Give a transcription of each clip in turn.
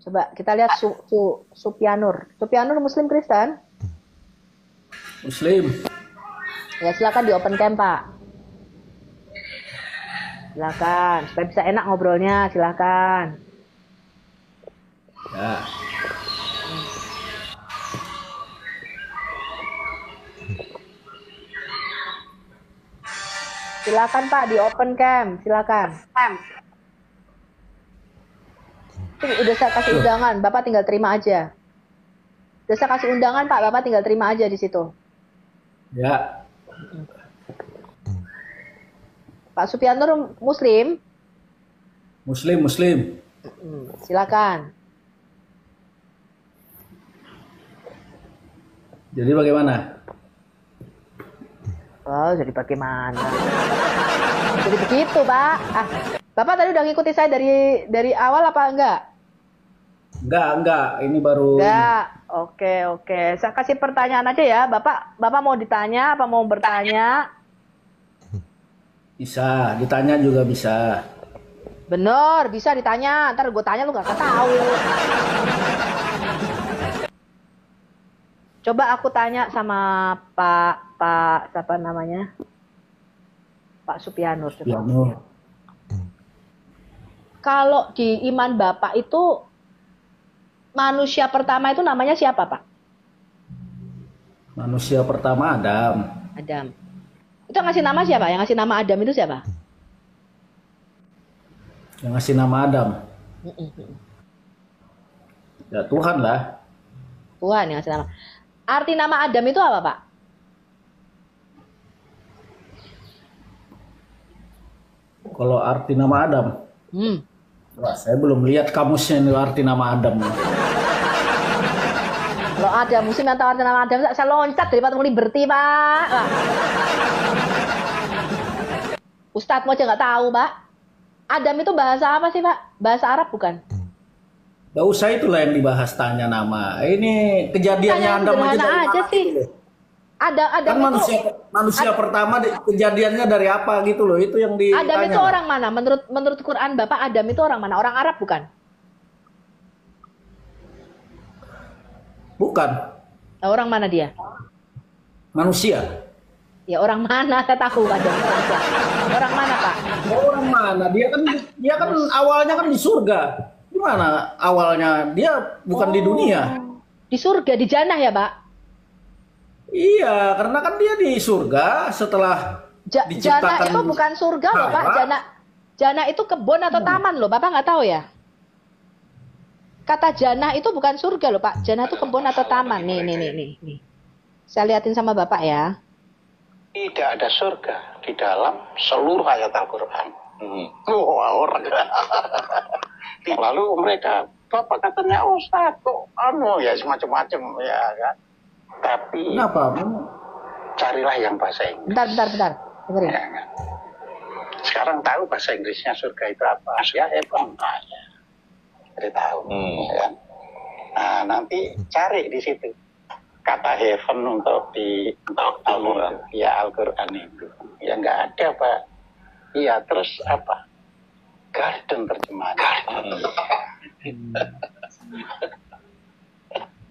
Coba kita lihat Supianur. Supianur Muslim Kristen? Muslim. Ya silakan di open cam Pak. Silakan, supaya bisa enak ngobrolnya, silakan. Ya. Silakan Pak di open cam, silakan. Udah saya kasih undangan, Bapak tinggal terima aja. Udah saya kasih undangan Pak, Bapak tinggal terima aja di situ. Ya. Pak Supianur Muslim? Muslim. Silakan. Jadi bagaimana? Oh, jadi bagaimana? Jadi begitu, Pak. Bapak tadi udah ngikuti saya dari awal apa enggak? Enggak. Ini baru. Enggak. Oke. Saya kasih pertanyaan aja ya. Bapak mau ditanya apa mau bertanya? Bisa, ditanya juga bisa. Bener, bisa ditanya. Ntar gue tanya lu gak tahu. Coba aku tanya sama Pak siapa namanya? Pak Supianur. Supianur. Kalau di iman Bapak itu manusia pertama itu namanya siapa, Pak? Manusia pertama Adam. Adam. Itu yang ngasih nama siapa? Yang ngasih nama Adam itu siapa? Yang ngasih nama Adam. Ya Tuhan lah. Tuhan yang ngasih nama. Arti nama Adam itu apa, Pak? Kalau arti nama Adam. Wah, saya belum lihat kamusnya ini arti nama Adam. Kalau ada musim yang tahu arti nama Adam, saya loncat dari patung Liberty, Pak. Ustadz aja nggak tahu, Pak. Adam itu bahasa apa sih, Pak? Bahasa Arab bukan? Gak usah itulah yang dibahas, tanya nama. Ini kejadiannya Adam aja sih. Adam kan itu manusia pertama kejadiannya dari apa gitu loh, itu yang ditanya. Adam itu orang mana? Menurut Quran Bapak, Adam itu orang mana? Orang Arab bukan? Bukan. Orang mana dia? Manusia. Ya orang mana? Saya tahu Adam manusia. Orang mana, Pak? Orang mana? Dia kan awalnya kan di surga. Gimana awalnya? Dia bukan di dunia. Di surga, di jannah ya, Pak? Iya, karena kan dia di surga setelah Jannah diciptakan. itu bukan surga loh, Pak. Jannah itu kebun atau taman loh. Bapak nggak tahu ya? Kata jannah itu bukan surga loh, Pak. Jannah itu kebun atau taman. Nih. Saya liatin sama Bapak ya. Tidak ada surga di dalam seluruh ayat Al-Quran. Orang. Lalu mereka, Bapak katanya Ustaz, kok ya semacam-macam ya kan. Tapi kenapa? Carilah yang bahasa Inggris. Bentar. Dengerin. Ya, kan? Sekarang tahu bahasa Inggrisnya surga itu apa? Ya, heaven. Jadi tahu. Ya. Nah, nanti cari di situ kata heaven untuk di Al-Quran. Ya, Al-Quran itu. Ya nggak ada, Pak. Iya, terus apa? Garden terjemahannya.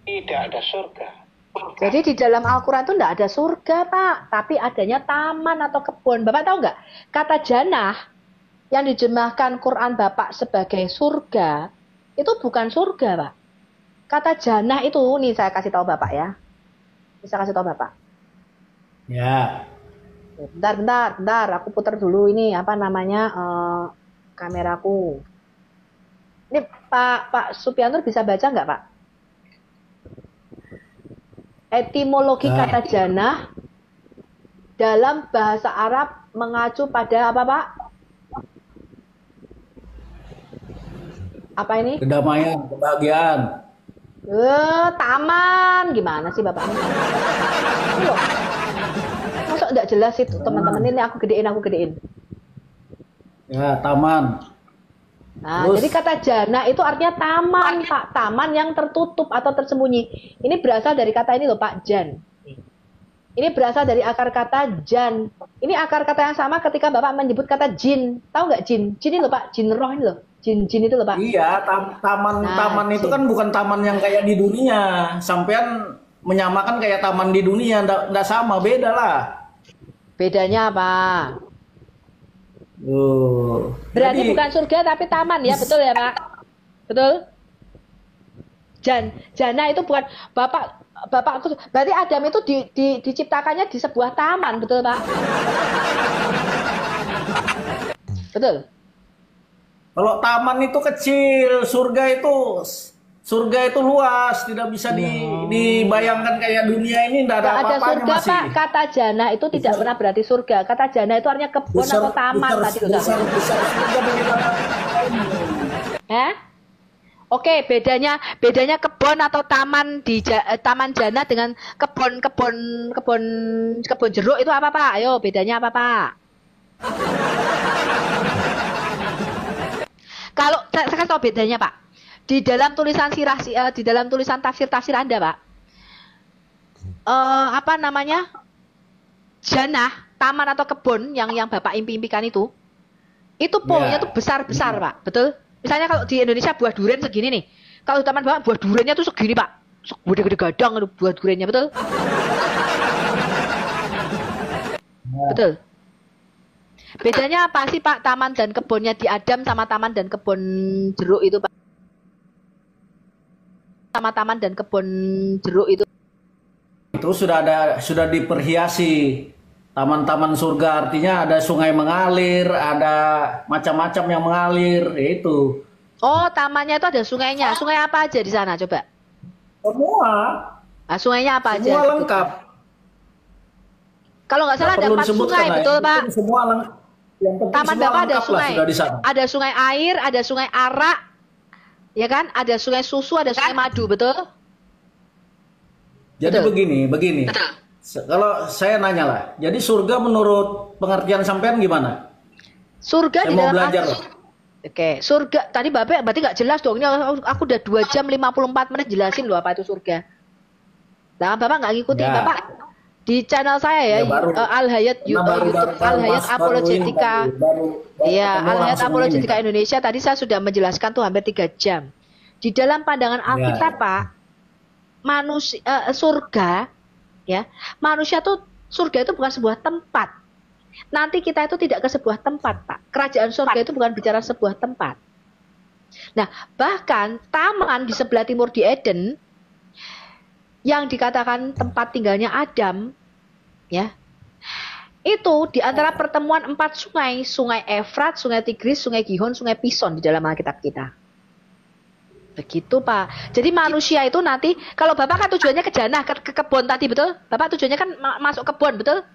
Tidak ada surga. Jadi di dalam Al-Quran itu enggak ada surga, Pak. Tapi adanya taman atau kebun. Bapak tahu nggak? Kata jannah yang dijemahkan Quran Bapak sebagai surga, itu bukan surga, Pak. Kata jannah itu, nih saya kasih tahu Bapak ya. Bisa kasih tahu Bapak. Ya. Bentar. Aku putar dulu ini, apa namanya, kameraku. Ini Pak Supianur bisa baca nggak, Pak? Etimologi kata jannah dalam bahasa Arab mengacu pada apa, Pak? Apa ini? Kedamaian, kebahagiaan. Taman. Gimana sih Bapak ini? Ini loh. Masuk nggak jelas itu, teman-teman. Ini aku gedein. Ya, taman. Nah, jadi kata jannah itu artinya taman, Pak. Taman yang tertutup atau tersembunyi. Ini berasal dari kata ini loh, Pak, jan. Ini berasal dari akar kata jan. Ini akar kata yang sama ketika Bapak menyebut kata jin. Tahu nggak jin? Jin ini loh, Pak. Jin roh ini loh. Jin-jin itu loh Pak. Iya, taman itu kan bukan taman yang kayak di dunia. Sampean menyamakan kayak taman di dunia, ndak sama, beda lah. Bedanya apa? Berarti Jadi, bukan surga tapi taman ya, betul ya Pak? Betul? Jannah itu bukan Bapak berarti Adam itu diciptakannya di sebuah taman, betul Pak? Betul. kalau taman itu kecil, surga itu luas, tidak bisa dibayangkan kayak dunia ini, tidak ada Ada apa-apanya surga masih. Pak, kata jannah itu tidak pernah berarti surga. Kata jannah itu artinya kebun atau taman tadi loh. besar surga bagaimana? Oke, bedanya kebun atau taman taman jannah dengan kebun jeruk itu apa Pak? Ayo, bedanya apa Pak? Kalau saya kasih tahu bedanya Pak. Di dalam tulisan di dalam tulisan tafsir Anda Pak. Apa namanya? Jannah, taman atau kebun yang Bapak impikan itu pohonnya tuh besar-besar Pak. Betul? Misalnya kalau di Indonesia buah durian segini nih. Kalau di taman Bapak buah duriannya tuh segini Pak. Gede-gede gadang buah duriannya, betul? Betul. Bedanya apa sih Pak taman dan kebunnya di Adam sama taman dan kebun jeruk itu Pak? Sama taman dan kebun jeruk itu. Itu sudah diperhiasi. Taman-taman surga artinya ada sungai mengalir, ada macam-macam yang mengalir, itu. Oh, tamannya itu ada sungainya. Sungai apa aja di sana coba? Semua. Sungainya apa aja? Semua lengkap. Kalau nggak salah ada 4 sungai, betul Pak? Semua lengkap. Taman Bapak ada sungai. Ada sungai air, ada sungai arak, ya kan? Ada sungai susu, ada sungai madu, betul? Jadi begini. Kalau saya nanya lah, jadi surga menurut pengertian sampean gimana? Surga di mau dalam belajar loh. Oke, surga tadi Bapak berarti nggak jelas dong. Ini aku udah 2 jam 54 menit jelasin loh apa itu surga. Nah, Bapak nggak ngikutin Bapak di channel saya ya, Al Hayat YouTube Al Hayat Apologetika. Iya, Al Hayat Apologetika Indonesia. Tadi saya sudah menjelaskan tuh hampir 3 jam. Di dalam pandangan Alkitab Pak, manusia surga ya, manusia tuh surga itu bukan sebuah tempat. Nanti kita itu tidak ke sebuah tempat, Pak. Kerajaan surga itu bukan bicara sebuah tempat. Nah, bahkan taman di sebelah timur di Eden yang dikatakan tempat tinggalnya Adam, ya, itu di antara pertemuan 4 sungai, sungai Efrat, sungai Tigris, sungai Gihon, sungai Pison di dalam Alkitab kita. Begitu Pak. Jadi manusia itu nanti, kalau Bapak kan tujuannya ke jannah, ke kebun tadi, betul? Bapak tujuannya kan masuk kebun, betul?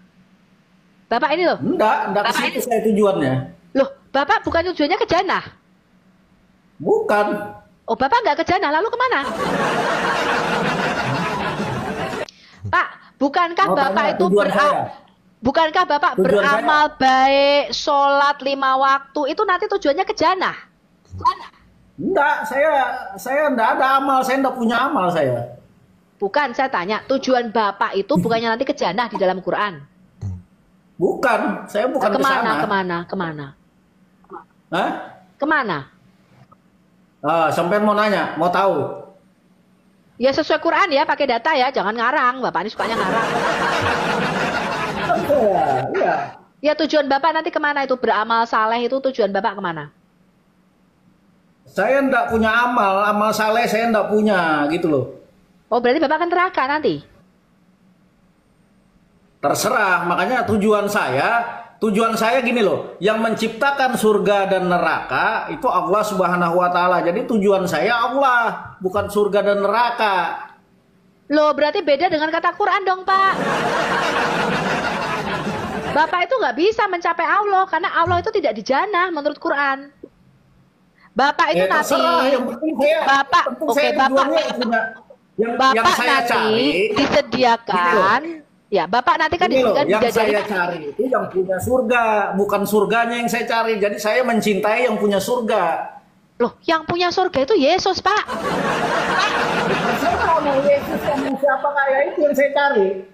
Bapak ini loh. Enggak ke situ saya tujuannya. Loh, Bapak bukan tujuannya ke jannah? Bukan. Oh, Bapak nggak ke jannah, lalu kemana? Pak, bukankah Bapak itu bukankah Bapak beramal baik, sholat 5 waktu, itu nanti tujuannya ke jannah? Enggak, saya enggak ada amal, saya enggak punya amal saya. Bukan, saya tanya, tujuan Bapak itu bukannya nanti ke jannah di dalam Quran? Bukan, saya bukan ke sana. Kemana? Hah? Kemana? Sampean mau nanya, mau tahu? Ya sesuai Quran ya, pakai data ya, jangan ngarang. Bapak ini sukanya ngarang. Iya. Ya tujuan Bapak nanti kemana itu? Beramal saleh itu tujuan Bapak kemana? Saya enggak punya amal saleh saya enggak punya, gitu loh. Oh, berarti Bapak akan neraka nanti? Terserah, makanya tujuan saya gini loh, yang menciptakan surga dan neraka itu Allah Subhanahu wa taala. Jadi tujuan saya Allah, bukan surga dan neraka. Loh, berarti beda dengan kata Quran dong, Pak. Bapak itu nggak bisa mencapai Allah karena Allah itu tidak di jannah menurut Quran. Bapak itu nanti Bapak saya nanti cari, disediakan. Ya, Bapak nanti kan disediakan yang saya cari itu yang punya surga, bukan surganya yang saya cari. Jadi saya mencintai yang punya surga. Loh, yang punya surga itu Yesus, Pak. Yesus siapa kayak itu yang saya cari.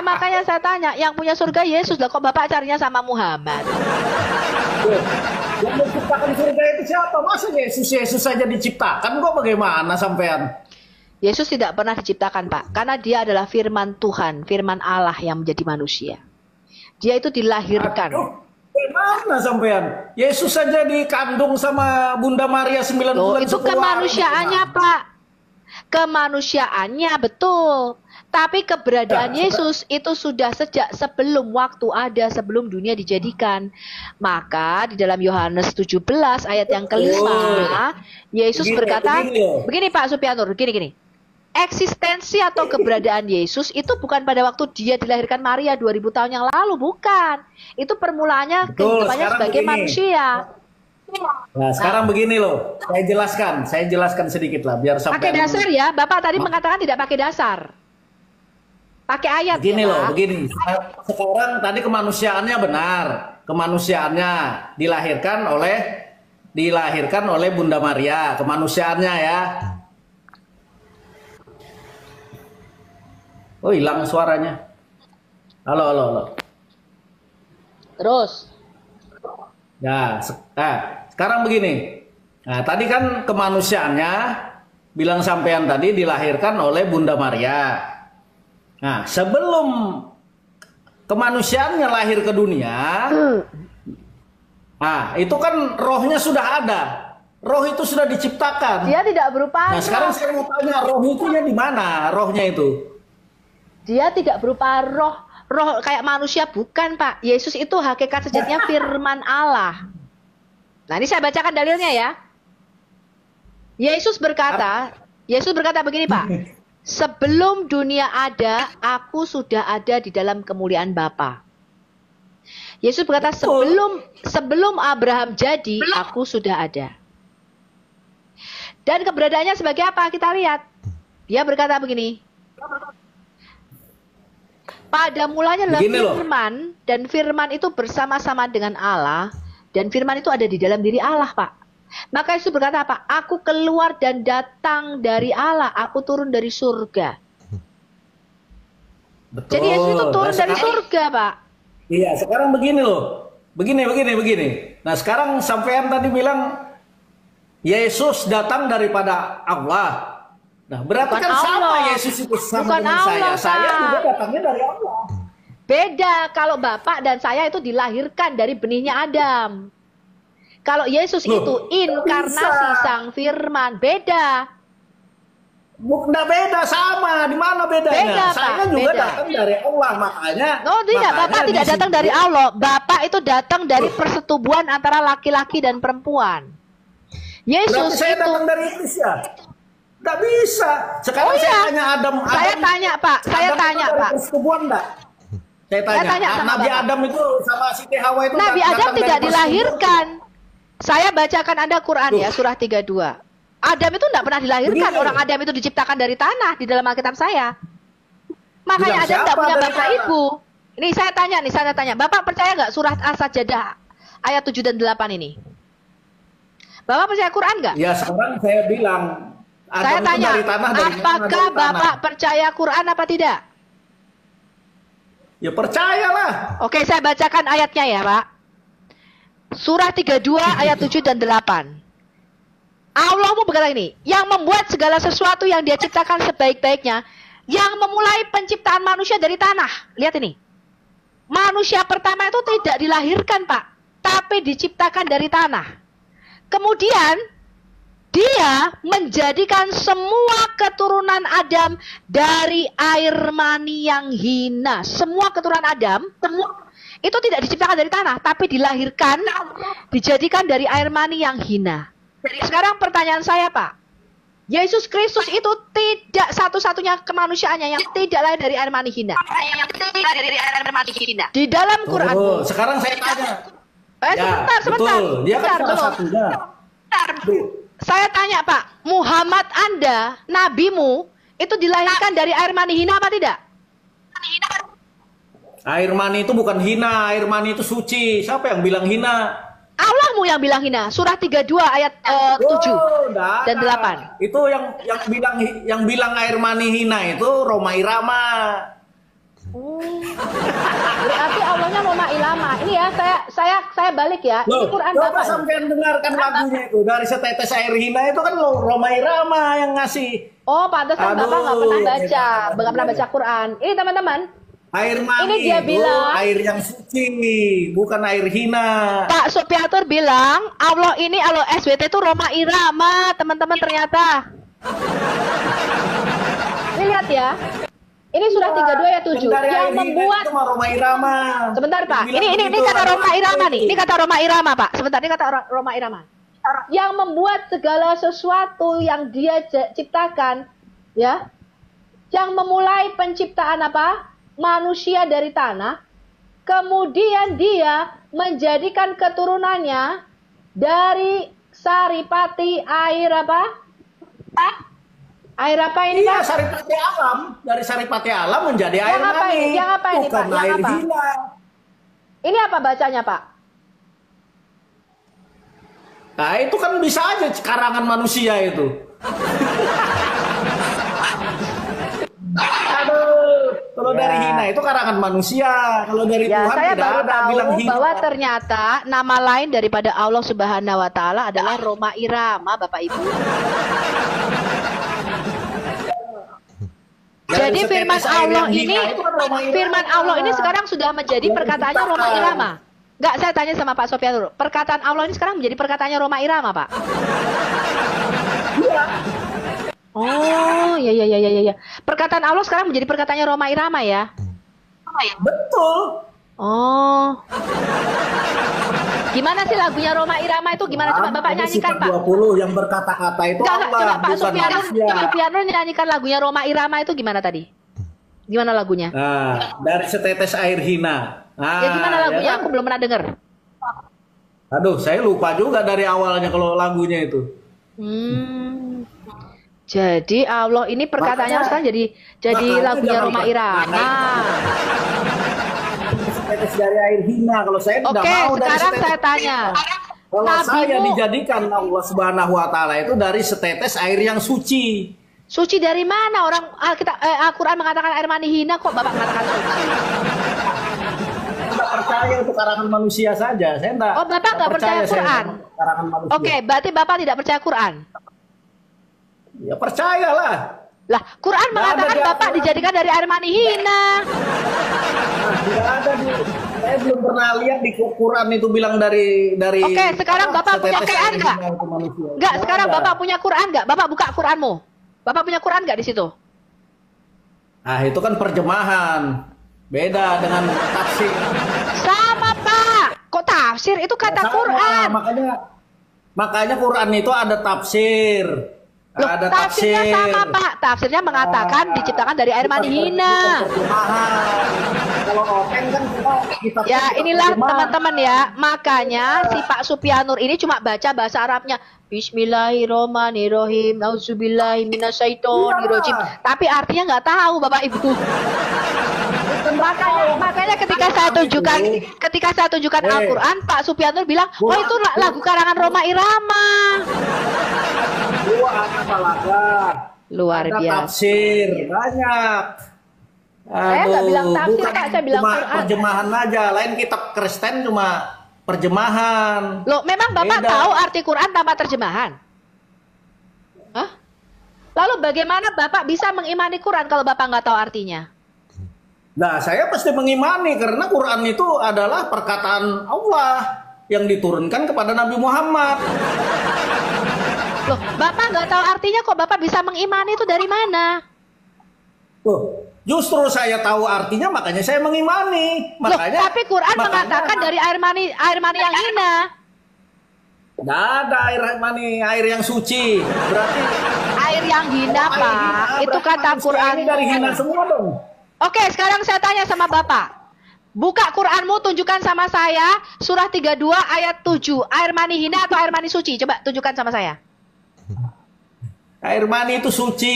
Makanya saya tanya, yang punya surga Yesus lah, kok Bapak carinya sama Muhammad? Yang menciptakan surga itu siapa? Masa Yesus saja diciptakan kok, bagaimana sampean? Yesus tidak pernah diciptakan, Pak, karena dia adalah firman Tuhan, firman Allah yang menjadi manusia. Dia itu dilahirkan. Aduh, bagaimana sampean? Yesus saja dikandung sama Bunda Maria 9 bulan. Itu kemanusiaannya, Pak. Kemanusiaannya betul. Tapi keberadaan Yesus itu sudah sejak sebelum waktu ada, sebelum dunia dijadikan. Maka di dalam Yohanes 17 ayat yang kelima, Yesus berkata, begini Pak Supianur, gini. Eksistensi atau keberadaan Yesus itu bukan pada waktu dia dilahirkan Maria 2000 tahun yang lalu, bukan. Itu permulaannya kehidupannya sebagai manusia. Nah, sekarang begini loh, saya jelaskan sedikit lah biar sampai. Pakai dasar ya, Bapak tadi mengatakan tidak pakai dasar. Pakai ayat. Begini ya, loh, begini. Sekarang tadi kemanusiaannya benar. Kemanusiaannya dilahirkan oleh Bunda Maria, kemanusiaannya ya. Oh, hilang suaranya. Halo. Terus. Nah, sekarang begini. Nah, tadi kan kemanusiaannya bilang sampean tadi dilahirkan oleh Bunda Maria. Nah, sebelum kemanusiaannya lahir ke dunia, nah itu kan rohnya sudah ada. Roh itu sudah diciptakan. Dia tidak berupa. Nah, sekarang saya mau tanya, roh itu di mana? Rohnya itu? Dia tidak berupa roh kayak manusia, bukan Pak. Yesus itu hakikat sejatinya firman Allah. Nah, ini saya bacakan dalilnya ya. Yesus berkata begini Pak. Sebelum dunia ada, aku sudah ada di dalam kemuliaan Bapa. Yesus berkata, sebelum Abraham jadi, aku sudah ada. Dan keberadaannya sebagai apa? Kita lihat. Dia berkata begini. Pada mulanya adalah firman, dan firman itu bersama-sama dengan Allah, dan firman itu ada di dalam diri Allah, Pak. Maka Yesus berkata apa? Aku keluar dan datang dari Allah, aku turun dari surga. Betul. Jadi Yesus itu turun dari surga, Pak. Iya, sekarang begini loh. Begini. Nah, sekarang sampean tadi bilang Yesus datang daripada Allah. Nah, berarti bukan kan Allah. sama Yesus itu sama bukan dengan Allah, saya. Saya Pak. juga datangnya dari Allah. Beda, kalau Bapak dan saya itu dilahirkan dari benihnya Adam. Kalau Yesus itu inkarnasi sang firman, beda. Bukan beda, sama. Di mana bedanya? Beda, saya Pak, juga beda. datang dari Allah, makanya. Oh tidak, Bapak tidak datang dari Allah. Bapak itu datang dari persetubuhan antara laki-laki dan perempuan. Yesus saya itu datang dari iblis ya? Tidak bisa. Sekarang saya tanya Adam. Saya tanya, Pak. Saya tanya, Pak. Persetubuhan enggak? Saya tanya Nabi Bapak. Adam itu sama Siti Hawa itu Nabi Adam datang tidak dari dilahirkan. Saya bacakan Anda Quran ya, surah 32. Adam itu tidak pernah dilahirkan. Orang Adam itu diciptakan dari tanah di dalam Alkitab saya. Makanya Adam tidak punya bapak ibu. Ini saya tanya. Bapak percaya nggak surah As-Sajdah ayat 7 dan 8 ini? Bapak percaya Quran nggak? Ya, sekarang saya bilang. Saya tanya, apakah Bapak percaya Quran apa tidak? Ya percayalah. Oke, saya bacakan ayatnya ya, Pak. Surah 32 ayat 7 dan 8. Allah berkata ini, yang membuat segala sesuatu yang dia ciptakan sebaik-baiknya, yang memulai penciptaan manusia dari tanah. Lihat ini. Manusia pertama itu tidak dilahirkan, Pak, tapi diciptakan dari tanah. Kemudian dia menjadikan semua keturunan Adam dari air mani yang hina. Semua keturunan Adam, itu tidak diciptakan dari tanah, tapi dilahirkan, dijadikan dari air mani yang hina. Sekarang pertanyaan saya, Pak. Yesus Kristus itu tidak satu-satunya kemanusiaannya yang tidak lahir dari air mani hina. Di dalam Quran. Oh, sekarang saya tanya. Sebentar. Betul. Dia kan salah satunya. Saya tanya, Pak, Muhammad Anda, nabimu, itu dilahirkan dari air mani hina apa tidak? Air mani itu bukan hina, air mani itu suci. Siapa yang bilang hina? Allahmu yang bilang hina. Surah 32 ayat 7 dan 8. Itu yang bilang air mani hina itu Roma Irama. Berarti Allahnya Roma Irama. Ini ya, saya balik ya. Ini Loh, Quran coba Bapak. sampean dengarkan lagunya itu. Dari setetes air hina itu kan Roma Irama yang ngasih. Oh, pantesan Aduh, Bapak nggak pernah baca, ya, nggak pernah baca Quran. Ini teman-teman, Air mani Ini dia itu bilang- air yang suci, bukan air hina. Pak Supiatur bilang Allah SWT itu Roma Irama, teman-teman ternyata. Ini lihat ya. Ini surah 32 ayat 7 dari yang air hina membuat. itu mah Roma Irama. Sebentar Pak, Yang bilang ini begitu kata ada Roma Irama itu. nih. Ini kata Roma Irama Pak. Sebentar, ini kata Roma Irama. Yang membuat segala sesuatu yang dia ciptakan, ya, yang memulai penciptaan apa? Manusia dari tanah, kemudian dia menjadikan keturunannya dari saripati air apa? Air apa ini Iya, Pak? saripati alam. Dari saripati alam menjadi air Yang apa mani. ini? Yang apa ini, bukan Pak? Yang air apa? hina. Ini apa bacanya Pak? Nah, itu kan bisa aja karangan manusia itu. Aduh, kalau dari Ya. hina itu karangan manusia. Kalau dari Ya, Tuhan saya tidak baru ada tahu bilang hina. bahwa ternyata nama lain daripada Allah Subhanahu wa taala adalah Roma Irama, Bapak Ibu. Jadi Dari firman setetes air Allah yang hina ini itu kan Roma Irama. firman Allah ini sekarang sudah menjadi Yang perkataannya Roma diciptakan. Irama. Enggak, saya tanya sama Pak Sofyan dulu. Perkataan Allah ini sekarang menjadi perkataannya Roma Irama, Pak. Oh, ya. Perkataan Allah sekarang menjadi perkataannya Roma Irama ya. Betul. Oh. Gimana sih lagunya Roma Irama itu? Gimana coba Bapak Ini nyanyikan, sifat Pak? 20 yang berkata-kata itu Enggak, Allah, coba Pak bukan Supianur, manusia. nyanyikan lagunya Roma Irama itu gimana tadi? Gimana lagunya? Nah, dari setetes air hina. Nah, Ya gimana lagunya? ya kan? Aku belum pernah dengar. Aduh, saya lupa juga dari awalnya kalau lagunya itu. Jadi Allah ini perkataannya Makanya- sekarang jadi makanya lagunya jangan Roma Irama. Setetes dari air hina. Kalau saya tidak Oke, mau dari sekarang setetes saya tanya. Kalau saya Nabimu- dijadikan Allah Subhanahu wa taala itu dari setetes air yang suci. Suci dari mana? Orang Al-Quran mengatakan air mani hina, kok Bapak mengatakan suci? Tidak percaya itu karangan manusia saja. Saya enggak. Oh, Bapak nggak percaya saya Quran? sama karangan manusia. Oke, berarti Bapak tidak percaya Quran. Ya percayalah. Lah, Quran Nggak ada mengatakan di Bapak Al-Quran. dijadikan dari air mani hina. Nah, tidak ada di. Saya belum pernah lihat di Quran itu bilang dari. Oke, sekarang Bapak punya setetes Quran air nggak? hina itu manusia. Enggak, Nggak sekarang ada. Bapak punya Quran nggak? Bapak buka Quranmu. Bapak punya Quran nggak di situ? Ah, itu kan terjemahan. Beda dengan tafsir. Sama Pak. Kok tafsir? Itu kata Sama, Quran. Makanya Quran itu ada tafsir. Loh, Ada tafsirnya tafsir. sama Pak. Tafsirnya mengatakan diciptakan dari air mani hina. Kalau Open kan kita Ya inilah teman-teman ya. Makanya si Pak Supianur ini cuma baca bahasa Arabnya. Bismillahirrahmanirrahim. Nauzubillahi minasyaitonirrajim. Tapi artinya nggak tahu Bapak Ibu. Makanya ketika saya tunjukkan Al-Quran, Pak Supianur bilang, oh itu lagu karangan Roma Irama. Dua apa laga? Luar Ada biasa. tafsir banyak. Saya nggak bilang tafsir, bukan Pak, saya bilang cuma Quran. terjemahan aja. Lain kitab Kristen cuma terjemahan. Loh, memang Bapak Beda. tahu arti Quran tanpa terjemahan? Hah? Lalu bagaimana Bapak bisa mengimani Quran kalau Bapak nggak tahu artinya? Nah, saya pasti mengimani karena Quran itu adalah perkataan Allah yang diturunkan kepada Nabi Muhammad. Loh, Bapak nggak tahu artinya kok Bapak bisa mengimani itu dari mana? Tuh, justru saya tahu artinya makanya saya mengimani. Makanya Loh, tapi Quran mengatakan dari air mani yang hina. nggak ada air mani, air yang suci. Berarti Air yang hina, air Pak. hina, Itu berarti kata manusia Quran. ini dari hina semua dong. Oke, sekarang saya tanya sama Bapak. Buka Quranmu, tunjukkan sama saya surah 32 ayat 7. Air mani hina atau air mani suci? Coba tunjukkan sama saya. Air mani itu suci.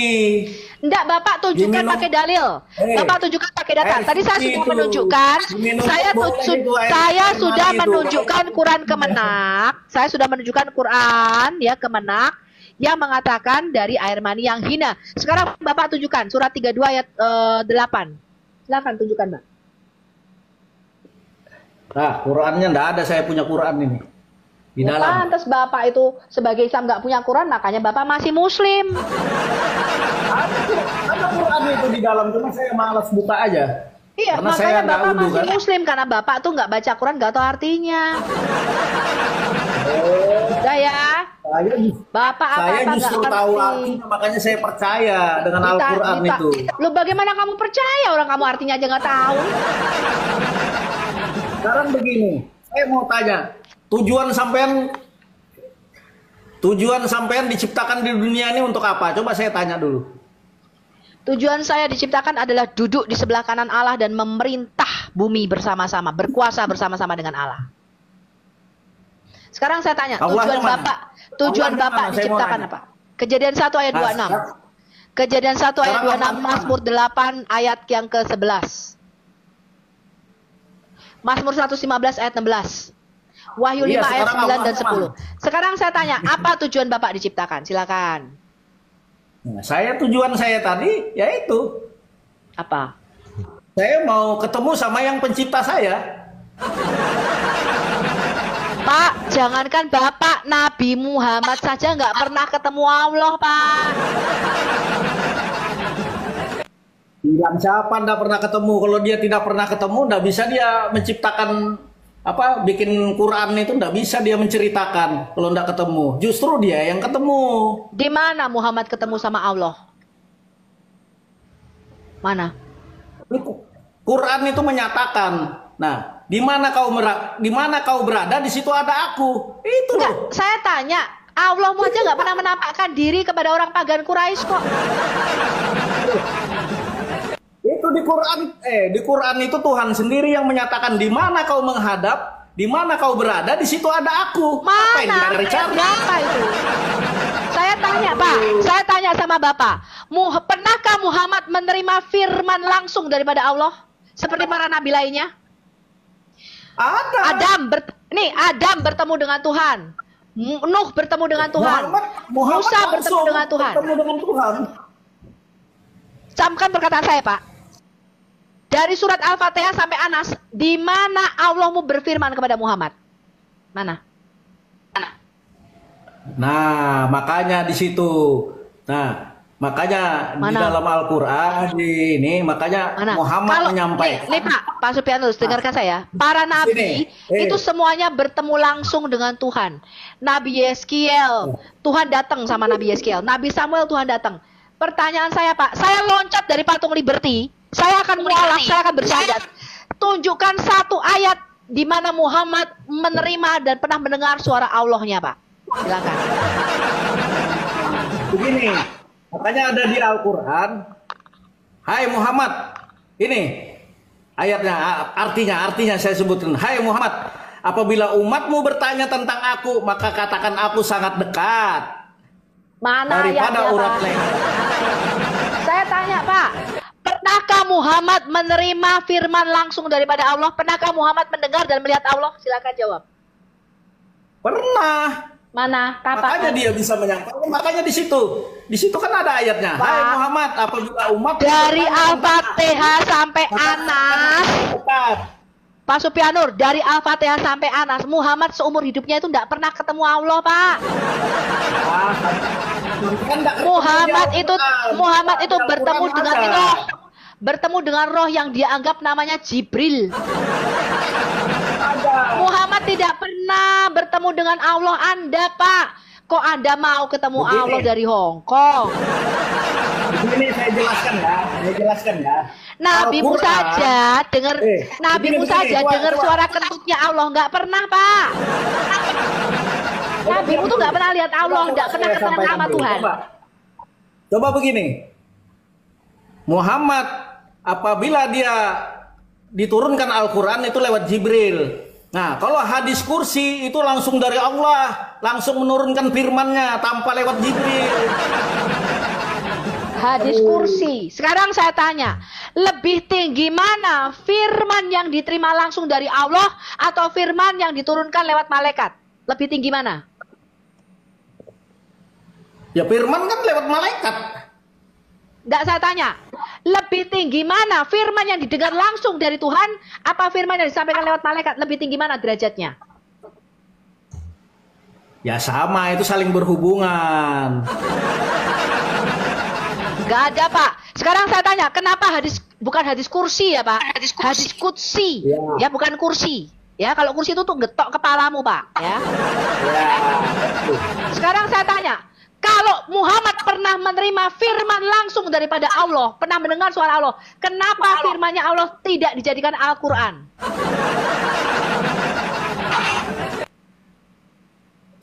Enggak, Bapak tunjukkan Diminum. pakai dalil. Bapak tunjukkan pakai data. air Tadi saya suci sudah itu. menunjukkan, Diminum saya boleh itu air sudah mani itu. menunjukkan Quran Kemenak. Saya sudah menunjukkan Quran ya Kemenak yang mengatakan dari air mani yang hina. Sekarang Bapak tunjukkan surat 32 ayat 8. Silakan tunjukkan, Mbak. Nah, Qurannya enggak ada, saya punya Quran ini. Di Ya, dalam. pantas Bapak itu sebagai Islam nggak punya Quran, makanya Bapak masih Muslim. Ada Quran itu di dalam, cuma saya malas buka aja. Iya, Karena saya makanya nggak Bapak wudu, masih kan? Muslim karena Bapak tuh nggak baca Quran, nggak tahu artinya. Udah ya, Bapak Saya apa-apa nggak justru tahu ngerti. artinya, makanya saya percaya dengan Al-Quran itu. Lu bagaimana kamu percaya orang kamu artinya aja nggak tahu? Sekarang begini, saya mau tanya, tujuan sampean diciptakan di dunia ini untuk apa? Coba saya tanya dulu. Tujuan saya diciptakan adalah duduk di sebelah kanan Allah dan memerintah bumi bersama-sama, berkuasa bersama-sama dengan Allah. Sekarang saya tanya, Allahnya tujuan mana? Bapak, tujuan Allahnya Bapak mana? Saya mau diciptakan nanya. apa? Kejadian 1 ayat 26. Kejadian 1 ayat Sekarang 26, Allahnya Mazmur 8 ayat yang ke-11. Mazmur 115 ayat 16. Wahyu 5 Iya, ayat sekarang 9 dan Allahnya 10. Sekarang saya tanya, apa tujuan Bapak diciptakan? Silakan. Nah, tujuan saya tadi yaitu Apa? saya mau ketemu sama yang pencipta saya. Pak, jangankan Bapak, Nabi Muhammad saja nggak pernah ketemu Allah, Pak. Bilang siapa ndak pernah ketemu? Kalau dia tidak pernah ketemu, ndak bisa dia menciptakan apa? Bikin Quran itu ndak bisa dia menceritakan kalau ndak ketemu. Justru dia yang ketemu. Di mana Muhammad ketemu sama Allah? Mana? Quran itu menyatakan. Nah, di mana kau berada, di situ ada aku. Itu Enggak, loh. saya tanya, Allahmu aja nggak pernah menampakkan diri kepada orang pagan Quraisy kok. Itu di Quran itu Tuhan sendiri yang menyatakan di mana kau menghadap, di mana kau berada, di situ ada aku. Apa ini Mana? cari-cari? Berapa itu? Saya tanya, Pak. Saya tanya sama Bapak. Pernahkah Muhammad menerima firman langsung daripada Allah? Seperti para nabi lainnya? Ada. Adam bertemu dengan Tuhan. Nuh bertemu dengan Tuhan. Muhammad Musa bertemu langsung dengan Tuhan. bertemu dengan Tuhan. Camkan perkataan saya, Pak. Dari surat Al-Fatihah sampai Anas, di mana Allahmu berfirman kepada Muhammad? Mana? Nah, makanya di situ. Nah, makanya di Mana? dalam Al-Qur'an ini makanya Mana? Muhammad menyampaikan. Nih, Pak Supianus, dengarkan saya. Para nabi itu semuanya bertemu langsung dengan Tuhan. Nabi Yeskiel, Tuhan datang sama Nabi Yeskiel. Nabi Samuel, Tuhan datang. Pertanyaan saya, Pak, saya loncat dari patung Liberty, saya akan mualaf, saya akan bersyahadat. Tunjukkan satu ayat di mana Muhammad menerima dan pernah mendengar suara Allahnya, Pak. Silakan. Begini, makanya ada di Al-Qur'an. Hai Muhammad, ini ayatnya, artinya saya sebutin. Hai Muhammad, apabila umatmu bertanya tentang aku, maka katakan aku sangat dekat. Mana Daripada ayatnya, urat Pak? leher. Saya tanya, Pak, pernahkah Muhammad menerima firman langsung daripada Allah? Pernahkah Muhammad mendengar dan melihat Allah? Silakan jawab. Pernah. Mana? Makanya Kapan? dia bisa menyampaikan. Makanya di situ kan ada ayatnya. Pak, Hai Muhammad, apabila umat dari Al-Fatihah sampai Anas, Pak Supianur, dari Al-Fatihah sampai Anas, Muhammad seumur hidupnya itu tidak pernah ketemu Allah, Pak. Muhammad itu bertemu dengan roh, bertemu dengan roh yang dia anggap namanya Jibril. Muhammad tidak pernah bertemu dengan Allah. Anda, Pak, kok Anda mau ketemu Allah dari Hong Kong? Ini saya jelaskan ya. Nabimu saja dengar, Nabimu saja dengar suara kentutnya Allah, nggak pernah, Pak. Nabimu tuh nggak pernah lihat Allah, nggak pernah ketemu sama Tuhan. Coba begini, Muhammad apabila dia diturunkan Al-Quran itu lewat Jibril. Nah, kalau hadis kursi itu langsung dari Allah, langsung menurunkan firman-Nya tanpa lewat Jibril. Hadis kursi. Sekarang saya tanya, lebih tinggi mana firman yang diterima langsung dari Allah atau firman yang diturunkan lewat malaikat? Lebih tinggi mana? Ya firman kan lewat malaikat. Enggak, saya tanya. Lebih tinggi mana firman yang didengar langsung dari Tuhan, apa firman yang disampaikan lewat malaikat? Lebih tinggi mana derajatnya? Ya sama, itu saling berhubungan. Enggak ada, Pak. Sekarang saya tanya, kenapa bukan hadis kursi ya, Pak? Hadis kutsi. Ya, bukan kursi. Ya, kalau kursi itu tuh getok kepalamu, Pak. Ya. Sekarang saya tanya, kalau Muhammad pernah menerima firman langsung daripada Allah, pernah mendengar suara Allah, kenapa firmannya Allah tidak dijadikan Al-Quran?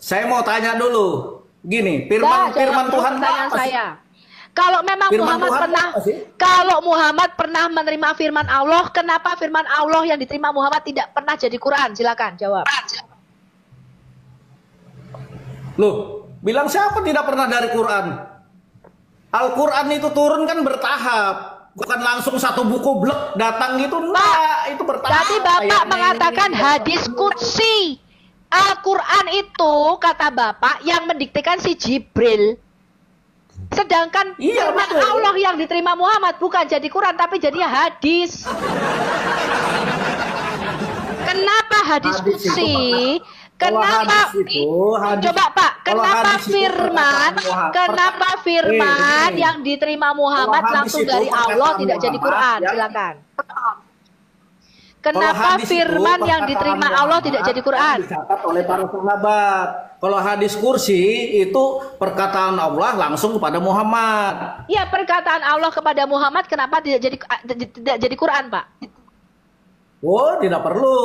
Saya mau tanya dulu, gini, firman Tuhan pertanyaan saya. Kalau memang Muhammad pernah menerima firman Allah, kenapa firman Allah yang diterima Muhammad tidak pernah jadi Quran? Silakan jawab. Loh, bilang siapa tidak pernah dari Quran? Al-Quran itu turun kan bertahap, bukan langsung satu buku blek datang gitu, enggak, itu bertahap. Tadi Bapak mengatakan hadis qudsi. Al-Quran itu kata Bapak yang mendiktekan si Jibril. Sedangkan firman Allah yang diterima Muhammad bukan jadi Quran tapi jadinya hadis. Kenapa hadis qudsi? Kenapa coba Pak, kenapa firman yang diterima Muhammad langsung dari Allah tidak jadi Quran? Silakan. Kenapa firman yang diterima Allah tidak jadi Quran? Dicatat oleh para sahabat. Kalau hadis kursi itu perkataan Allah langsung kepada Muhammad. Ya, perkataan Allah kepada Muhammad kenapa tidak jadi Quran, Pak? Oh, tidak perlu.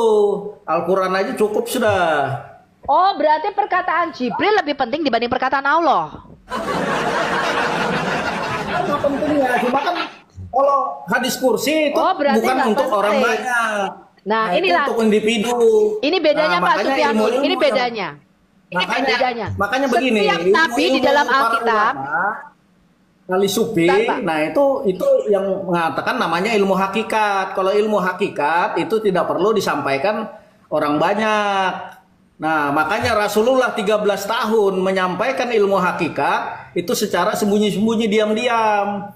Al-Quran aja cukup sudah. Oh, berarti perkataan Jibril lebih penting dibanding perkataan Allah. Apa pentingnya? Cuma kan kalau hadis kursi itu bukan untuk orang banyak. Nah, inilah untuk individu. Ini bedanya Pak Supianto. Ini bedanya. Makanya begini. Setiap nabi di dalam Alkitab kali supi, nah itu yang mengatakan namanya ilmu hakikat. Kalau ilmu hakikat itu tidak perlu disampaikan orang banyak. Nah, makanya Rasulullah 13 tahun menyampaikan ilmu hakikat itu secara sembunyi-sembunyi, diam-diam.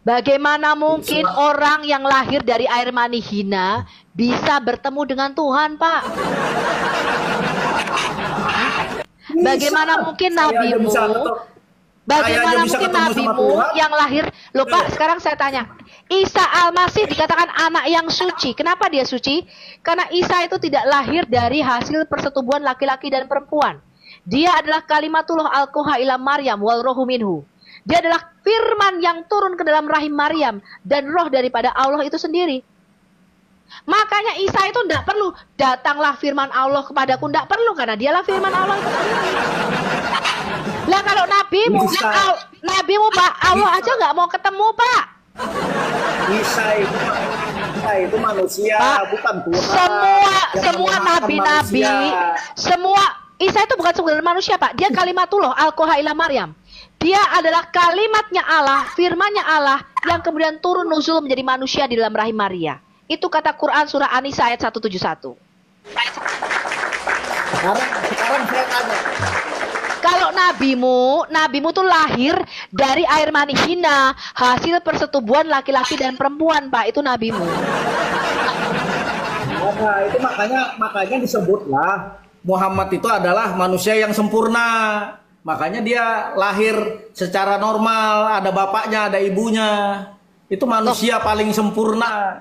Bagaimana mungkin orang yang lahir dari air mani hina bisa bertemu dengan Tuhan, Pak? Bagaimana mungkin nabimu? Bagaimana mungkin nabimu yang lahir? Loh Pak, sekarang saya tanya. Isa Al-Masih dikatakan anak yang suci. Kenapa dia suci? Karena Isa itu tidak lahir dari hasil persetubuhan laki-laki dan perempuan. Dia adalah kalimatullah alqaha ila Maryam wal rohu minhu. Dia adalah firman yang turun ke dalam rahim Maryam dan roh daripada Allah itu sendiri. Makanya Isa itu tidak perlu datanglah firman Allah kepadaku, tidak perlu karena dialah firman Allah itu sendiri. Lah kalau nabimu Pak, Allah aja nggak mau ketemu Pak. Isa itu manusia, Pak, bukan Tuhan. Semua nabi-nabi, Isa itu bukan sebenarnya manusia Pak. Dia kalimatullah alqaha ila Maryam. Dia adalah kalimatnya Allah, firmannya Allah yang kemudian turun nuzul menjadi manusia di dalam rahim Maria. Itu kata Quran surah An-Nisa ayat 171. Sekarang saya tanya. Kalau nabimu tuh lahir dari air mani hina, hasil persetubuhan laki-laki dan perempuan, Pak, itu nabimu. Nah, itu makanya disebutlah Muhammad itu adalah manusia yang sempurna. Makanya dia lahir secara normal, ada bapaknya, ada ibunya. Itu manusia paling sempurna.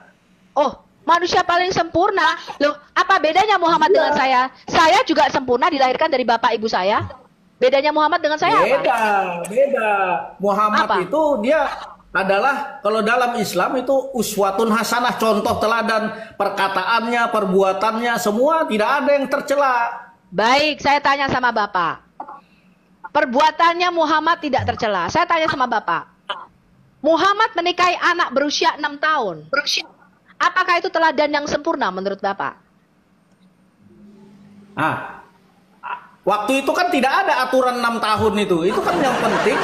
Oh, manusia paling sempurna. Loh, apa bedanya Muhammad dengan saya? Saya juga sempurna dilahirkan dari bapak ibu saya. Bedanya Muhammad dengan saya beda, apa? Beda. Muhammad apa? Itu dia adalah, kalau dalam Islam itu uswatun hasanah, contoh teladan, perkataannya, perbuatannya, semua tidak ada yang tercela. Baik, saya tanya sama Bapak. Perbuatannya Muhammad tidak tercela. Saya tanya sama Bapak. Muhammad menikahi anak berusia 6 tahun. Apakah itu teladan yang sempurna menurut Bapak? Waktu itu kan tidak ada aturan 6 tahun itu. Itu kan yang penting.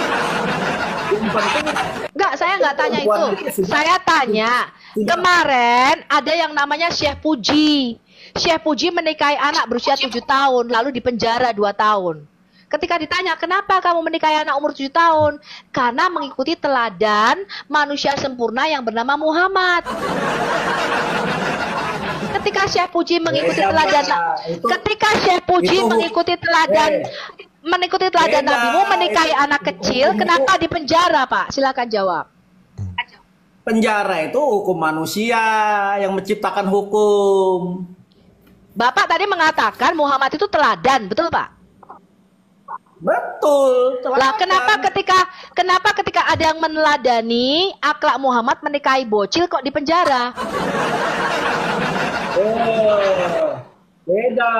Enggak, saya nggak tanya itu. Saya tanya, kemarin ada yang namanya Syekh Puji. Syekh Puji menikahi anak berusia 7 tahun, lalu dipenjara 2 tahun. Ketika ditanya, kenapa kamu menikahi anak umur 7 tahun? Karena mengikuti teladan manusia sempurna yang bernama Muhammad. Ketika Syekh Puji mengikuti teladan, Nabimu menikahi anak kecil, kenapa dipenjara, Pak? Silakan jawab. Penjara itu hukum manusia yang menciptakan hukum. Bapak tadi mengatakan Muhammad itu teladan, betul Pak? Betul. Lah kenapa ketika ada yang meneladani akhlak Muhammad menikahi bocil kok dipenjara? Oh, beda.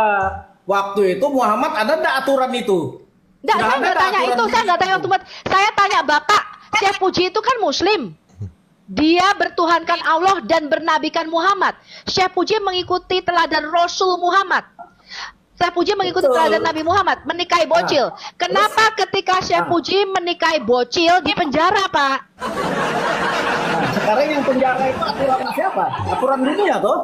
Waktu itu Muhammad ada enggak aturan itu? Enggak, saya nggak tanya itu, saya nggak tanya waktu. Saya tanya Bapak, Syekh Puji itu kan Muslim. Dia bertuhankan Allah dan bernabikan Muhammad. Syekh Puji mengikuti teladan Rasul Muhammad. Syekh Puji mengikuti teladan Nabi Muhammad, menikahi bocil. Kenapa ketika Syekh Puji menikahi bocil di penjara, Pak? Nah, sekarang yang penjara itu aturan siapa? Aturan dunia toh?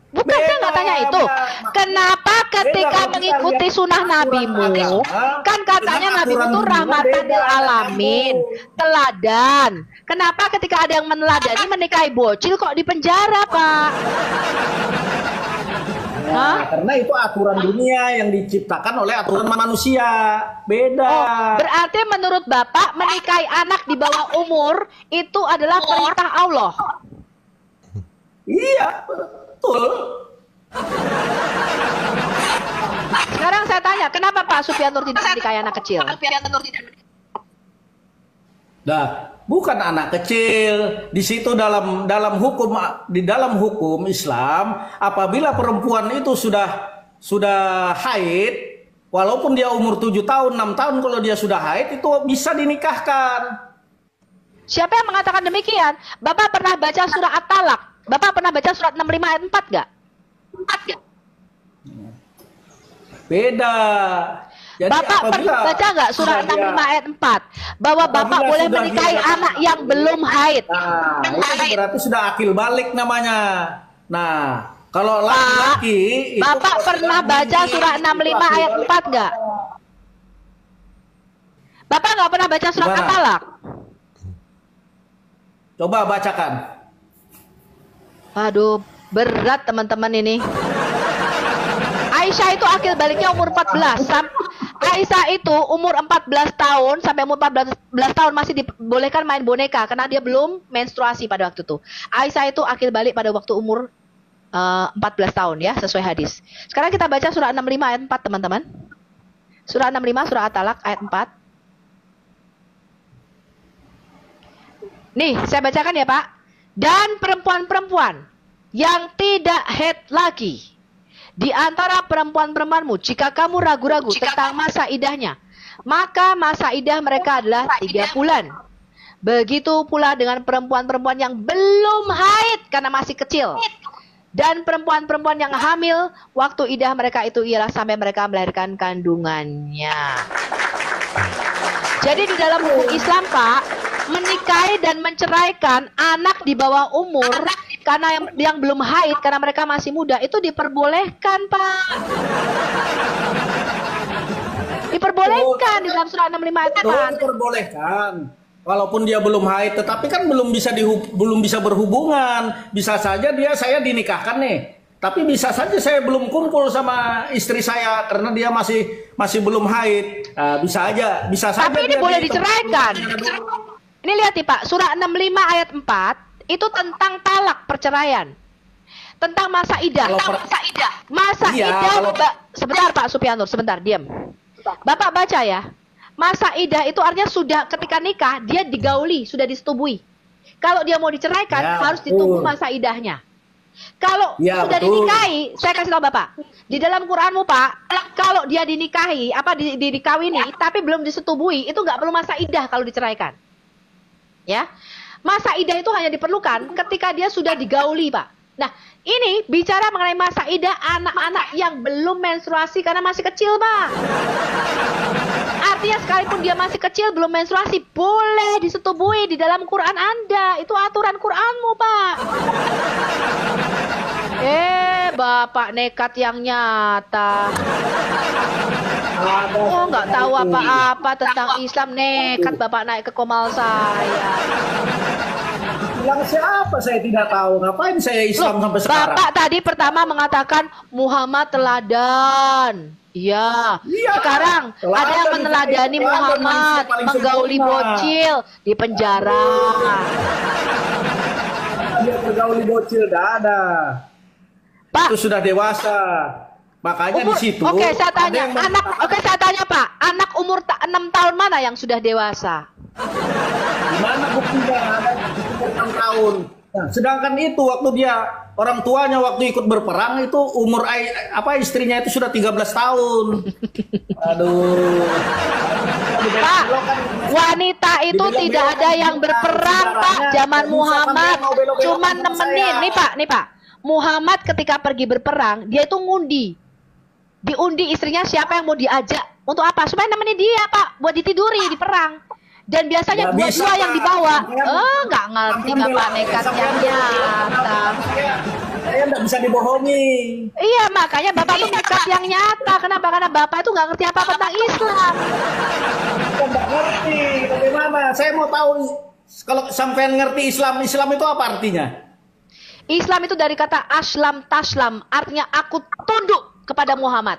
Bukan, saya nggak tanya itu. Kenapa ketika mengikuti sunnah nabimu, kan katanya nabimu itu rahmatan lil alamin, teladan. Kenapa ketika ada yang meneladani menikahi bocil kok di penjara, Pak? Nah, karena itu aturan dunia yang diciptakan oleh aturan manusia. Beda. Oh, berarti menurut Bapak menikahi anak di bawah umur itu adalah perintah Allah. Iya, betul. Sekarang saya tanya, kenapa Pak Supianur tidak menikahi anak kecil? Nah, bukan anak kecil. Di situ dalam hukum Islam, apabila perempuan itu sudah haid, walaupun dia umur 7 tahun, 6 tahun, kalau dia sudah haid itu bisa dinikahkan. Siapa yang mengatakan demikian? Bapak pernah baca surah At-Talaq? Bapak pernah baca surat 65 ayat 4 nggak? Beda. Jadi Bapak pernah baca nggak surah 65 ayat 4? Bahwa Bapak boleh menikahi anak yang belum haid. Nah, itu berarti sudah akil balik namanya. Nah, kalau laki-laki itu Bapak pernah baca surah 65 ayat 4 nggak? Bapak nggak pernah baca surat At-Talaq? Coba bacakan. Aduh, berat teman-teman ini. Aisyah itu akil baliknya umur 14. Aisyah itu umur 14 tahun sampai umur 14 tahun masih dibolehkan main boneka karena dia belum menstruasi pada waktu itu. Aisyah itu akil balik pada waktu umur 14 tahun ya, sesuai hadis. Sekarang kita baca surah 65 ayat 4 teman-teman. Surah 65 surah At-Talaq ayat 4. Nih, saya bacakan ya, Pak. Dan perempuan-perempuan yang tidak haid lagi di antara perempuan-perempuanmu, jika kamu ragu-ragu tentang masa idahnya, maka masa idah mereka adalah 3 bulan. Begitu pula dengan perempuan-perempuan yang belum haid karena masih kecil. Dan perempuan-perempuan yang hamil, waktu idah mereka itu ialah sampai mereka melahirkan kandungannya. Jadi di dalam hukum Islam, Pak, menikahi dan menceraikan anak di bawah umur karena yang belum haid karena mereka masih muda itu diperbolehkan, Pak. Diperbolehkan di dalam surah 65 ayat 4. Diperbolehkan. Walaupun dia belum haid, tetapi kan belum bisa berhubungan. Bisa saja saya dinikahkan nih. Tapi bisa saja saya belum kumpul sama istri saya karena dia masih belum haid. Bisa saja. Tapi ini boleh diceraikan. Ini lihat nih Pak, surah 65 ayat 4 itu tentang talak perceraian. Tentang masa idah. Sebentar Pak Supianur, sebentar diam. Bapak baca ya. Masa idah itu artinya sudah ketika nikah dia digauli, sudah disetubui. Kalau dia mau diceraikan harus ditunggu masa idahnya. Kalau sudah dinikahi, saya kasih tahu Bapak, di dalam Quranmu Pak, kalau dia dinikahi, dikawini, tapi belum disetubui, itu nggak perlu masa idah kalau diceraikan. Ya, masa idah itu hanya diperlukan ketika dia sudah digauli, Pak. Nah, ini bicara mengenai masa idah anak-anak yang belum menstruasi karena masih kecil, Pak. Artinya sekalipun dia masih kecil belum menstruasi, boleh disetubui di dalam Quran Anda. Itu aturan Quranmu, Pak. Bapak nekat yang nyata. Oh, nggak tahu apa-apa tentang Islam, nekat Bapak naik ke komal saya. Bilang siapa saya tidak tahu. Ngapain saya Islam sampai sekarang? Bapak tadi pertama mengatakan Muhammad teladan. Iya. Sekarang ada yang meneladani Muhammad, menggauli bocil di penjara. Dia bergauli bocil, tidak ada. Pak, Itu sudah dewasa. Makanya di situ. Oke, saya tanya. ada yang Saya tanya Pak, anak umur 6 tahun mana yang sudah dewasa? Gimana buktinya? Ada umur 6 tahun. Nah, sedangkan itu waktu dia orang tuanya waktu ikut berperang itu umur istrinya itu sudah 13 tahun. Aduh. Pak, wanita itu tidak ada yang berperang Pak zaman Muhammad. Cuman nemenin. Nih Pak. Muhammad ketika pergi berperang, dia itu ngundi. Diundi istrinya siapa yang mau diajak. Untuk apa? Supaya nemenin dia Pak, buat ditiduri di perang. Dan biasanya dua-dua yang dibawa. Nggak ngerti Bapak nekat yang nyata. Saya nggak bisa dibohongi. Iya, makanya Bapak tuh nekat yang nyata. Kenapa? Karena Bapak itu nggak ngerti apa tentang Islam. Saya nggak ngerti. Bagaimana? Saya mau tahu kalau sampean ngerti Islam itu apa artinya? Islam itu dari kata aslam taslam, artinya aku tunduk kepada Muhammad.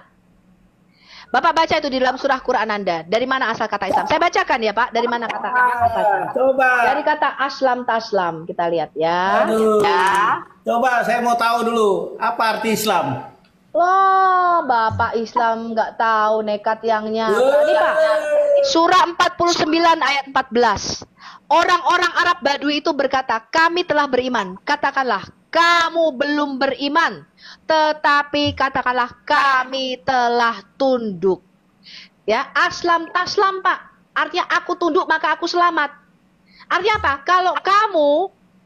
Bapak baca itu di dalam surah Quran Anda. Dari mana asal kata Islam? Saya bacakan ya Pak. Dari mana kata Islam? Coba. Dari kata aslam taslam. Kita lihat ya. Aduh. Ya. Coba saya mau tahu dulu apa arti Islam. Loh, Bapak Islam nggak tahu, nekat yang nyata. Ini Pak, surah 49 ayat 14. Orang-orang Arab Badui itu berkata, kami telah beriman. Katakanlah, kamu belum beriman. Tetapi katakanlah, kami telah tunduk. Ya, aslam taslam Pak. Artinya aku tunduk maka aku selamat. Artinya apa? Kalau kamu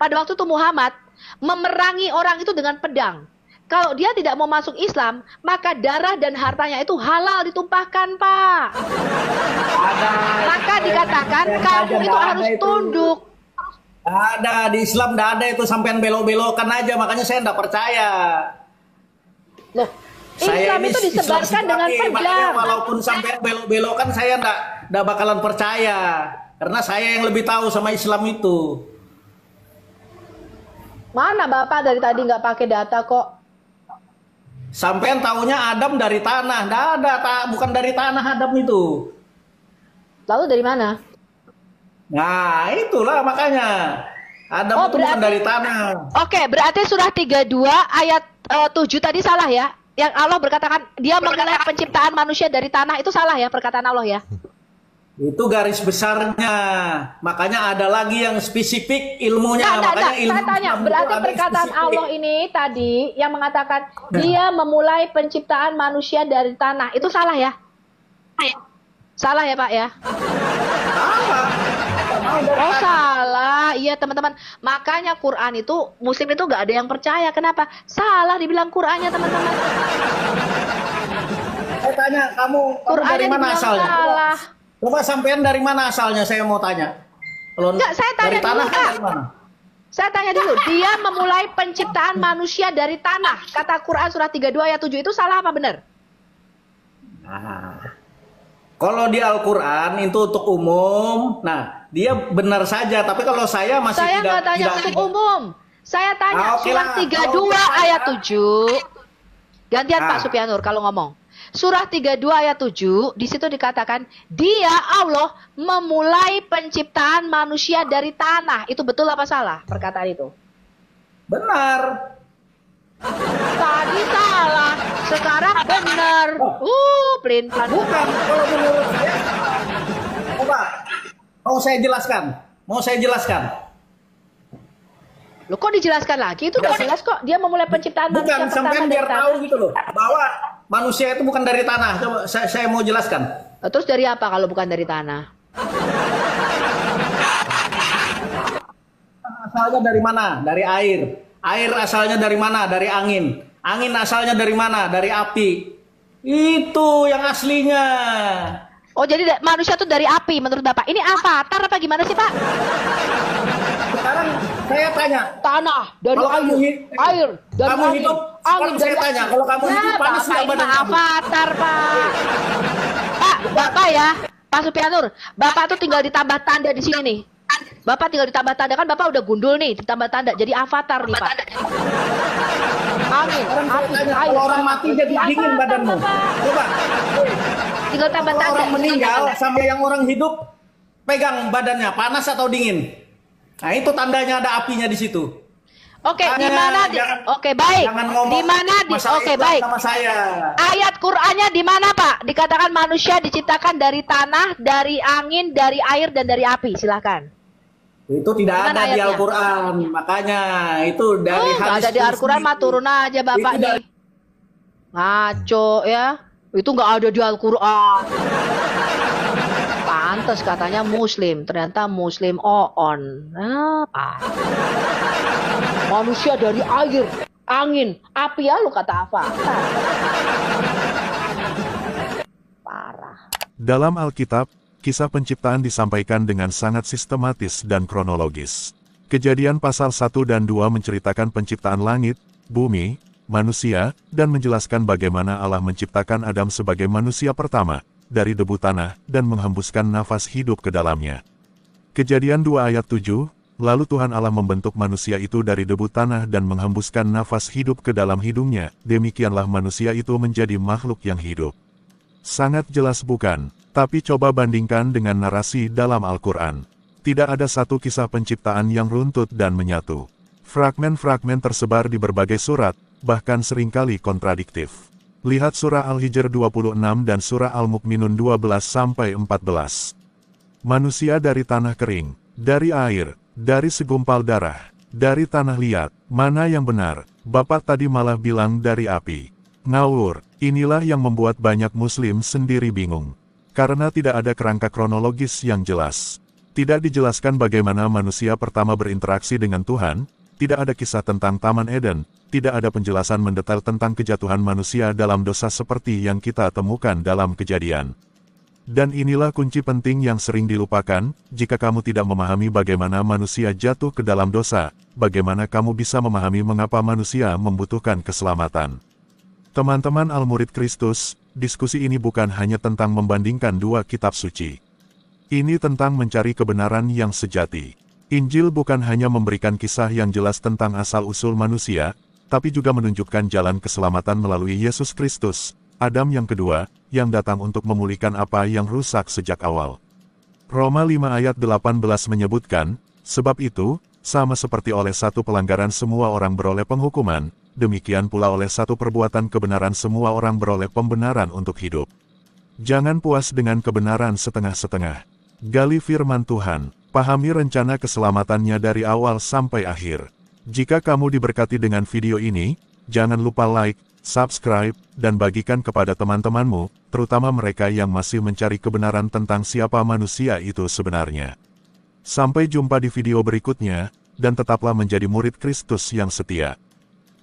pada waktu itu Muhammad memerangi orang itu dengan pedang. Kalau dia tidak mau masuk Islam, maka darah dan hartanya itu halal ditumpahkan, Pak. Maka dikatakan kamu itu harus tunduk. Ada di Islam, tidak ada itu sampean belok-belokan aja, makanya saya tidak percaya. Loh, Islam itu disebarkan dengan pedang. Walaupun sampean belok-belokan, saya tidak bakalan percaya, karena saya yang lebih tahu sama Islam itu. Mana Bapak dari tadi nggak pakai data kok? Sampean taunya Adam dari tanah, tidak ada, bukan dari tanah Adam itu. Lalu dari mana? Nah, itulah makanya. Adam itu bukan dari tanah. Oke, berarti surah 32 ayat 7 tadi salah ya? Yang Allah berkatakan dia mengenai penciptaan manusia dari tanah, itu salah ya perkataan Allah ya? Itu garis besarnya. Makanya ada lagi yang spesifik ilmunya. Makanya ilmu saya tanya, berarti perkataan Allah ini tadi yang mengatakan dia memulai penciptaan manusia dari tanah, itu salah ya? Salah ya Pak ya? Oh salah, iya teman-teman. Makanya Quran itu, Muslim itu nggak ada yang percaya. Kenapa? Salah dibilang Qurannya teman-teman. Saya tanya, kamu dari mana asalnya? Salah. Coba sampean dari mana asalnya, saya mau tanya. Enggak, saya tanya dari tanah dulu, dari mana? Saya tanya dulu, dia memulai penciptaan manusia dari tanah. Kata Quran surah 32 ayat 7 itu salah apa benar? Nah, kalau di Al-Quran itu untuk umum, nah dia benar saja. Tapi kalau saya masih saya nggak tanya untuk umum. Saya tanya surah 32 ayat 7. Gantian Pak Supianur kalau ngomong. Surah 32 ayat 7, di situ dikatakan, dia Allah memulai penciptaan manusia dari tanah. Itu betul apa salah perkataan itu? Benar. Tadi salah, sekarang benar. Pelin-pelan. Bukan, kalau menurut saya. Coba, mau saya jelaskan. Loh kok dijelaskan lagi? Itu udah jelas kok. Dia memulai penciptaan manusia bukan, pertama sampai dari biar tanah. tahu gitu loh, bahwa manusia itu bukan dari tanah. Coba saya mau jelaskan. Terus dari apa kalau bukan dari tanah? Asalnya dari mana? Dari air. Air asalnya dari mana? Dari angin. Angin asalnya dari mana? Dari api. Itu yang aslinya. Oh jadi manusia itu dari api menurut Bapak. Ini avatar apa gimana sih Pak? Sekarang saya tanya. Tanah dari Kalau air. Air dari kamu angin. hidup Sekarang saya tanya, kalau kamu hidup panas nggak badan kamu? Avatar, Pak. Pak, Bapak ya, Pak Supianur, Bapak tuh tinggal ditambah tanda di sini nih. Bapak tinggal ditambah tanda, kan Bapak udah gundul nih, ditambah tanda jadi avatar nih, Pak. Angin, api, air. Kalau orang mati jadi dingin badanmu. Coba. Tinggal tambah Kalau tanda. orang meninggal sama yang orang hidup pegang badannya panas atau dingin. Nah, itu tandanya ada apinya di situ. Oke, di mana? Oke, baik. Di mana? Oke, baik. Sama saya. Ayat Qur'annya di mana, Pak? Dikatakan manusia diciptakan dari tanah, dari angin, dari air, dan dari api. Silakan. Itu tidak ada di Al-Quran. Makanya itu dari hadis. Ada di Al-Quran mah turun aja Bapak nih. Ngaco ya. Itu nggak ada di Al-Quran. Pantes katanya Muslim, ternyata Muslim on. Apa? Manusia dari air, angin, api ya lu kata apa? Parah. Dalam Alkitab, kisah penciptaan disampaikan dengan sangat sistematis dan kronologis. Kejadian pasal 1 dan 2 menceritakan penciptaan langit, bumi, manusia, dan menjelaskan bagaimana Allah menciptakan Adam sebagai manusia pertama, dari debu tanah, dan menghembuskan nafas hidup ke dalamnya. Kejadian 2 ayat 7, lalu Tuhan Allah membentuk manusia itu dari debu tanah dan menghembuskan nafas hidup ke dalam hidungnya, demikianlah manusia itu menjadi makhluk yang hidup. Sangat jelas bukan? Tapi coba bandingkan dengan narasi dalam Al-Quran. Tidak ada satu kisah penciptaan yang runtut dan menyatu. Fragmen-fragmen tersebar di berbagai surat, bahkan seringkali kontradiktif. Lihat surah Al-Hijr 26 dan surah Al-Mukminun 12-14. Manusia dari tanah kering, dari air, dari segumpal darah, dari tanah liat, mana yang benar? Bapak tadi malah bilang dari api. Ngawur, inilah yang membuat banyak muslim sendiri bingung. Karena tidak ada kerangka kronologis yang jelas. Tidak dijelaskan bagaimana manusia pertama berinteraksi dengan Tuhan, tidak ada kisah tentang Taman Eden, tidak ada penjelasan mendetail tentang kejatuhan manusia dalam dosa seperti yang kita temukan dalam Kejadian. Dan inilah kunci penting yang sering dilupakan, jika kamu tidak memahami bagaimana manusia jatuh ke dalam dosa, bagaimana kamu bisa memahami mengapa manusia membutuhkan keselamatan. Teman-teman Al-Murid Kristus, diskusi ini bukan hanya tentang membandingkan dua kitab suci. Ini tentang mencari kebenaran yang sejati. Injil bukan hanya memberikan kisah yang jelas tentang asal-usul manusia, tapi juga menunjukkan jalan keselamatan melalui Yesus Kristus, Adam yang kedua, yang datang untuk memulihkan apa yang rusak sejak awal. Roma 5 ayat 18 menyebutkan, sebab itu, sama seperti oleh satu pelanggaran semua orang beroleh penghukuman, demikian pula oleh satu perbuatan kebenaran semua orang beroleh pembenaran untuk hidup. Jangan puas dengan kebenaran setengah-setengah. Gali firman Tuhan, pahami rencana keselamatannya dari awal sampai akhir. Jika kamu diberkati dengan video ini, jangan lupa like, subscribe, dan bagikan kepada teman-temanmu, terutama mereka yang masih mencari kebenaran tentang siapa manusia itu sebenarnya. Sampai jumpa di video berikutnya, dan tetaplah menjadi murid Kristus yang setia.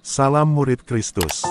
Salam murid Kristus.